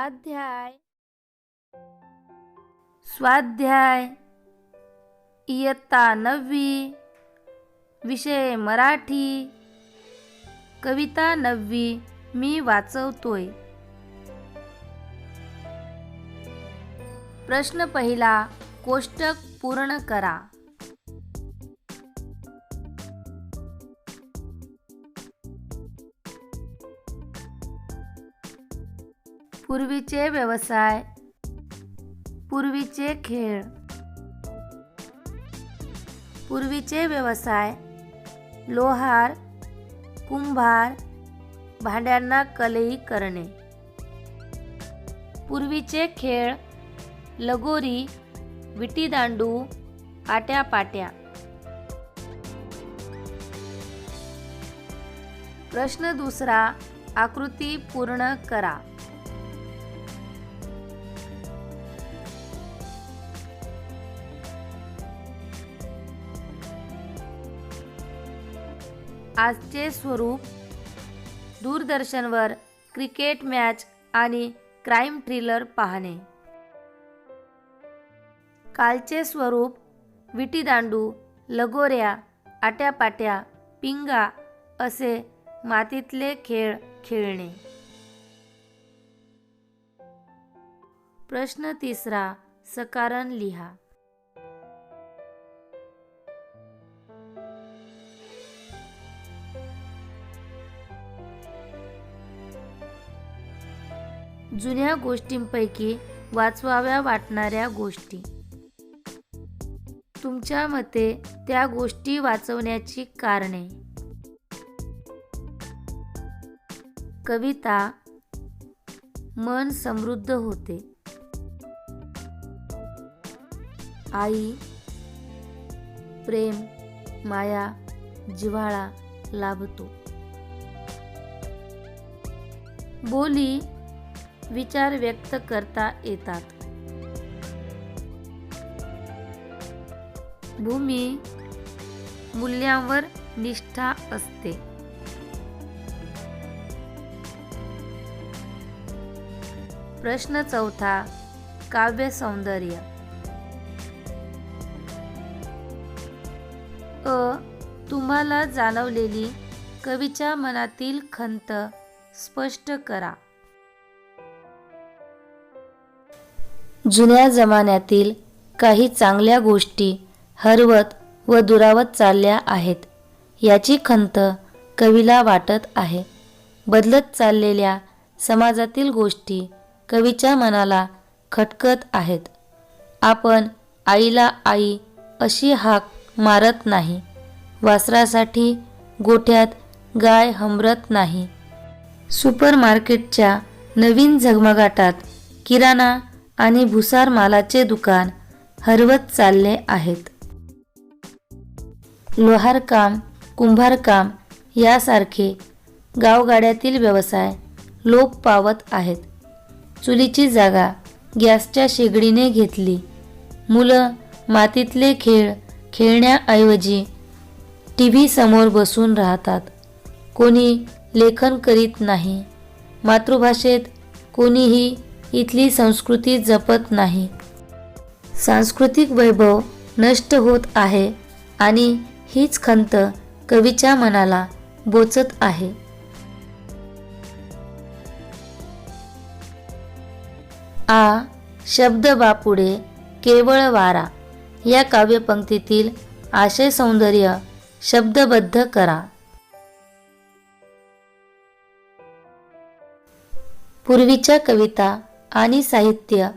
स्वाध्याय स्वाध्याय इयत्ता 9वी, विषय मराठी, कविता 9वी मी वाचवतोय। प्रश्न पहिला, कोष्टक पूर्ण करा। पूर्वीचे व्यवसाय, पूर्वीचे खेळ। पूर्वीचे व्यवसाय: लोहार, कुंभार, भांड्यांना कलई करणे। पूर्वीचे खेळ: लगोरी, विटीदांडू, आट्यापाट्या। प्रश्न दुसरा, आकृती पूर्ण करा। आजचे स्वरूप: दूरदर्शनवर क्रिकेट मॅच आणि क्राईम थ्रिलर पाहणे। कालचे स्वरूप: विटीदांडू, लगोऱ्या, आट्यापाट्या, पिंगा असे मातीतले खेळ खेळणे। प्रश्न तिसरा, सकारण लिहा। जुन्या गोष्टींपैकी वाचवाव्या वाटणाऱ्या गोष्टी। तुमच्या मते त्या गोष्टी वाचवण्याची कारणे। कविता: मन समृद्ध होते। आई: प्रेम, माया, जिव्हाळा लाभतो। बोली: विचार व्यक्त करता येतात। भूमी: मूल्यांवर निष्ठा असते। प्रश्न चौथा, काव्य सौंदर्य। तुम्हाला जाणवलेली कवीच्या मनातील खंत स्पष्ट करा। जुन्या जमान्यातील काही चांगल्या गोष्टी हरवत व दुरावत चालल्या आहेत, याची खंत कवीला वाटत आहे। बदलत चाललेल्या समाजातील गोष्टी कवीच्या मनाला खटकत आहेत। आपण आईला आई अशी हाक मारत नाही, वासरासाठी गोठ्यात गाय हंबरत नाही। सुपरमार्केटच्या नवीन झगमगाटात किराणा आणि भुसार मालाचे दुकान हरवत चालले आहेत। लोहारकाम, कुंभारकाम यासारखे गावगाड्यातील व्यवसाय लोप पावत आहेत। चुलीची जागा गॅसच्या शेगडीने घेतली। मुलं मातीतले खेळ खेळण्याऐवजी टीव्ही समोर बसून राहतात। कोणी लेखन करीत नाही। मातृभाषेत कोणीही इथली संस्कृती जपत नाही। सांस्कृतिक वैभव नष्ट होत आहे आणि हीच खंत कवीच्या मनाला बोचत आहे। आ शब्द बापुडे केवळ वारा या काव्यपंक्तीतील आशय सौंदर्य शब्दबद्ध करा। पूर्वीच्या कविता आणि साहित्य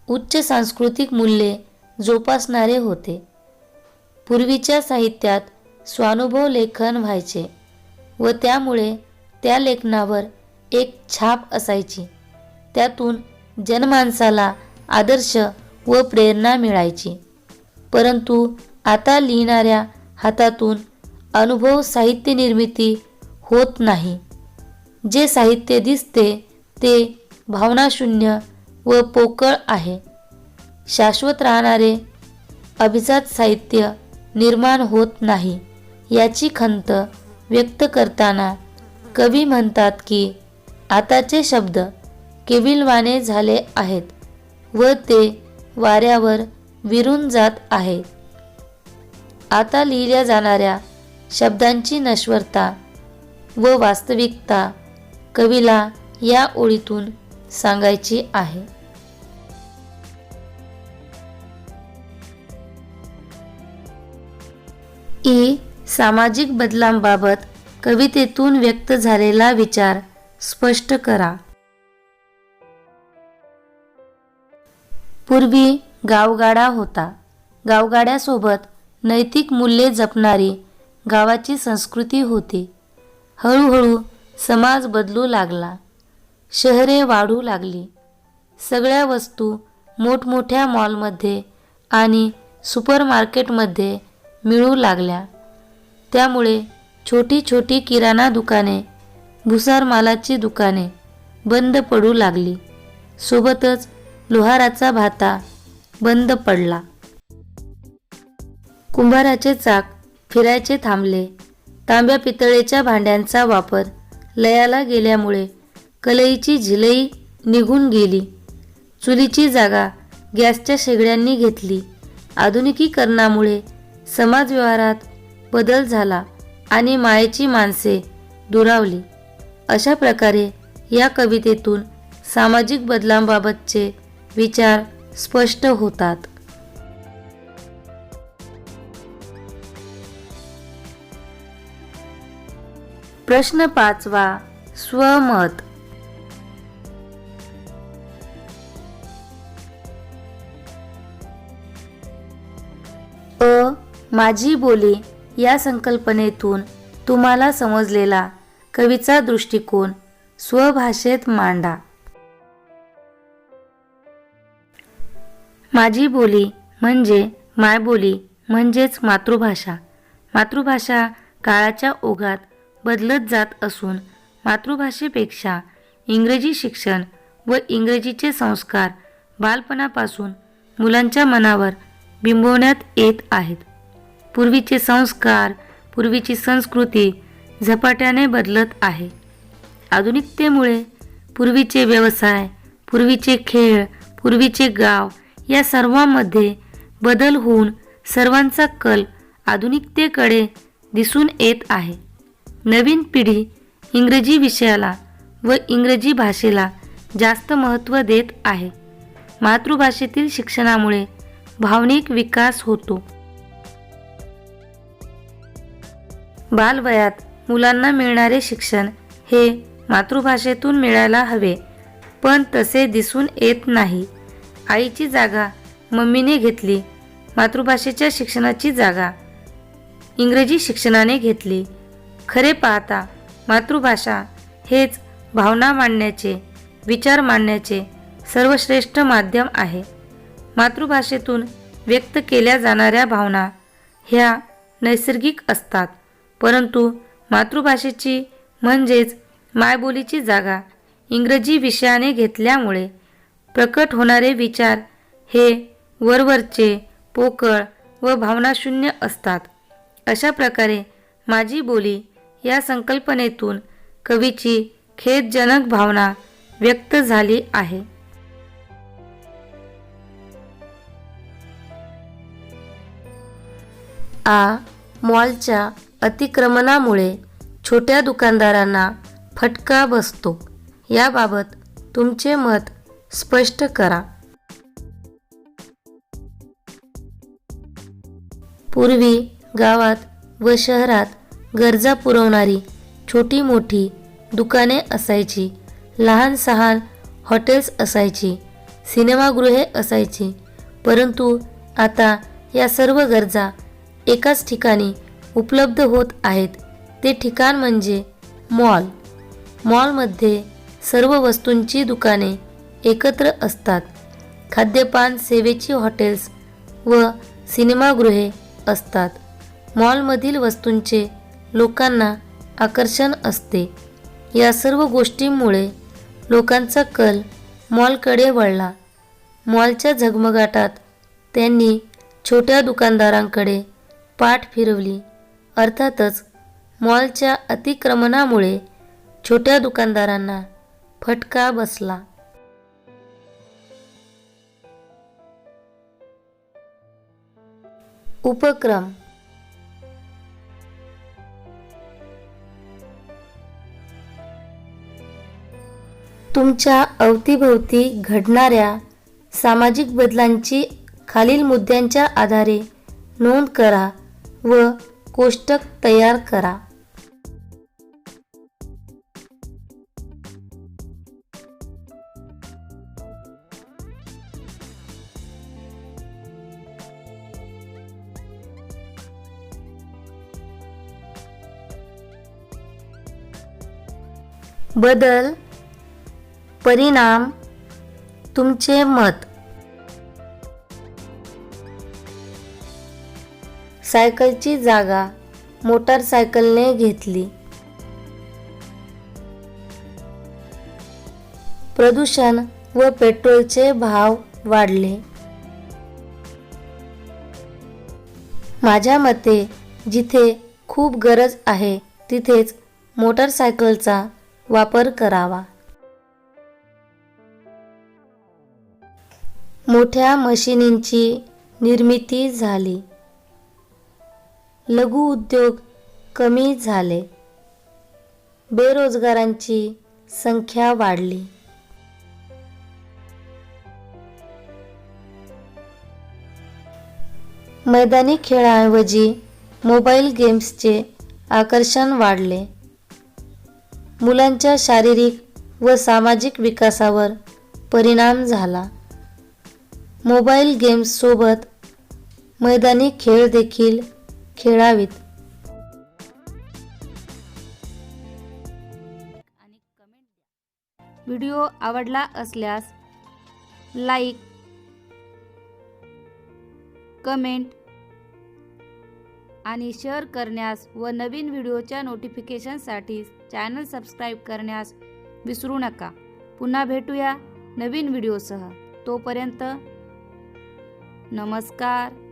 उच्च सांस्कृतिक मूल्ये जोपासणारे होते। पूर्वीच्या साहित्यात स्वानुभव लेखन व्हायचे व त्यामुळे त्या लेखनावर एक छाप असायची। त्यातून जनमानसाला आदर्श व प्रेरणा मिळायची। परंतु आता लिहिणाऱ्या हातातून अनुभव साहित्य निर्मिती होत नाही। जे साहित्य दिसते ते भावनाशून्य व पोकळ आहे। शाश्वत राहणारे अभिजात साहित्य निर्माण होत नाही, याची खंत व्यक्त करताना कवी म्हणतात की आताचे शब्द केविलवाणे झाले आहेत व ते वाऱ्यावर विरून जात आहेत. आता लिहिल्या जाणाऱ्या शब्दांची नश्वरता व वास्तविकता कवीला या ओळीतून सांगायची आहे. सामाजिक बदलांबाबत कवितेतून व्यक्त झालेला विचार स्पष्ट करा. पूर्वी गावगाडा होता. गावगाड्यासोबत नैतिक मूल्ये जपणारी गावाची संस्कृती होती. हळूहळू समाज बदलू लागला. शहरे वाढू लागली. सगळ्या वस्तू मोठमोठ्या मॉलमध्ये आणि सुपरमार्केटमध्ये मिळू लागल्या. त्यामुळे छोटी छोटी किराणा दुकाने, भुसार मालाची दुकाने बंद पडू लागली. सोबतच लोहाराचा भाता बंद पडला. कुंभाराचे चाक फिरायचे थांबले. तांब्या पितळेच्या भांड्यांचा वापर लयाला गेल्यामुळे कलईची झिलई निघून गेली. चुलीची जागा गॅसच्या शेगड्यांनी घेतली. आधुनिकीकरणामुळे समाजव्यवहारात बदल झाला आणि मायेची माणसे दुरावली. अशा प्रकारे या कवितेतून सामाजिक बदलांबाबतचे विचार स्पष्ट होतात. प्रश्न 5वा. स्वमत. माझी बोली या संकल्पनेतून तुम्हाला समजलेला कवीचा दृष्टिकोन स्वभाषेत मांडा. माझी बोली म्हणजे मायबोली म्हणजेच मातृभाषा. मातृभाषा काळाच्या ओघात बदलत जात असून मातृभाषेपेक्षा इंग्रजी शिक्षण व इंग्रजीचे संस्कार बालपणापासून मुलांच्या मनावर बिंबवण्यात येत आहेत. पूर्वीचे संस्कार, पूर्वीची संस्कृती झपाट्याने बदलत आहे. आधुनिकतेमुळे पूर्वीचे व्यवसाय, पूर्वीचे खेळ, पूर्वीचे गाव या सर्वांमध्ये बदल होऊन सर्वांचा कल आधुनिकतेकडे दिसून येत आहे. नवीन पिढी इंग्रजी विषयाला व इंग्रजी भाषेला जास्त महत्त्व देत आहे. मातृभाषेतील शिक्षणामुळे भावनिक विकास होतो. बालवयात मुलांना मिळणारे शिक्षण हे मातृभाषेतून मिळायला हवे, पण तसे दिसून येत नाही. आईची जागा मम्मीने घेतली. मातृभाषेच्या शिक्षणाची जागा इंग्रजी शिक्षणाने घेतली. खरे पाहता मातृभाषा हेच भावना मांडण्याचे, विचार मांडण्याचे सर्वश्रेष्ठ माध्यम आहे. मातृभाषेतून व्यक्त केल्या जाणाऱ्या भावना ह्या नैसर्गिक असतात, परंतु मातृभाषेची म्हणजेच मायबोलीची जागा इंग्रजी विषयाने घेतल्यामुळे प्रकट होणारे विचार हे वरवरचे, पोकळ व भावनाशून्य असतात. अशा प्रकारे माझी बोली या संकल्पनेतून कवीची खेदजनक भावना व्यक्त झाली आहे. मॉलच्या अतिक्रमणामुळे छोट्या दुकानदारांना फटका बसतो. याबाबत तुमचे मत स्पष्ट करा. पूर्वी गावात व शहरात गरजा पुरवणारी छोटी मोठी दुकाने असायची. लहान सहान हॉटेल्स असायची. सिनेमागृहे असायची. परंतु आता या सर्व गरजा एकाच ठिकाणी उपलब्ध होत आहेत. ते ठिकाण म्हणजे मॉल. मॉलमध्ये सर्व वस्तूंची दुकाने एकत्र असतात. खाद्यपान सेवेची हॉटेल्स व सिनेमागृहे असतात. मॉलमधील वस्तूंचे लोकांना आकर्षण असते. या सर्व गोष्टींमुळे लोकांचा कल मॉलकडे वळला. मॉलच्या झगमगाटात त्यांनी छोट्या दुकानदारांकडे पाठ फिरवली. अर्थातच मॉलच्या अतिक्रमणामुळे छोट्या दुकानदारांना फटका बसला. उपक्रम. तुमच्या अवतीभोवती घडणाऱ्या सामाजिक बदलांची खालील मुद्द्यांच्या आधारे नोंद करा व कोष्टक तयार करा. बदल, परिणाम, तुमचे मत. सायकलची जागा मोटारसायकलने घेतली. प्रदूषण व पेट्रोलचे भाव वाढले. माझ्या मते जिथे खूप गरज आहे तिथेच मोटारसायकलचा वापर करावा. मोठ्या मशिनींची निर्मिती झाली. लघु उद्योग कमी झाले. बेरोजगारांची संख्या वाढली. मैदानी खेळाऐवजी मोबाईल गेम्सचे आकर्षण वाढले. मुलांच्या शारीरिक व सामाजिक विकासावर परिणाम झाला. मोबाईल गेम्ससोबत मैदानी खेळ देखील खेळावीत. व्हिडिओ आवडला असल्यास लाईक, कमेंट आणि शेअर करण्यास व नवीन व्हिडिओच्या नोटिफिकेशनसाठी चॅनल सबस्क्राईब करण्यास विसरू नका. पुन्हा भेटूया नवीन व्हिडिओसह. तोपर्यंत नमस्कार.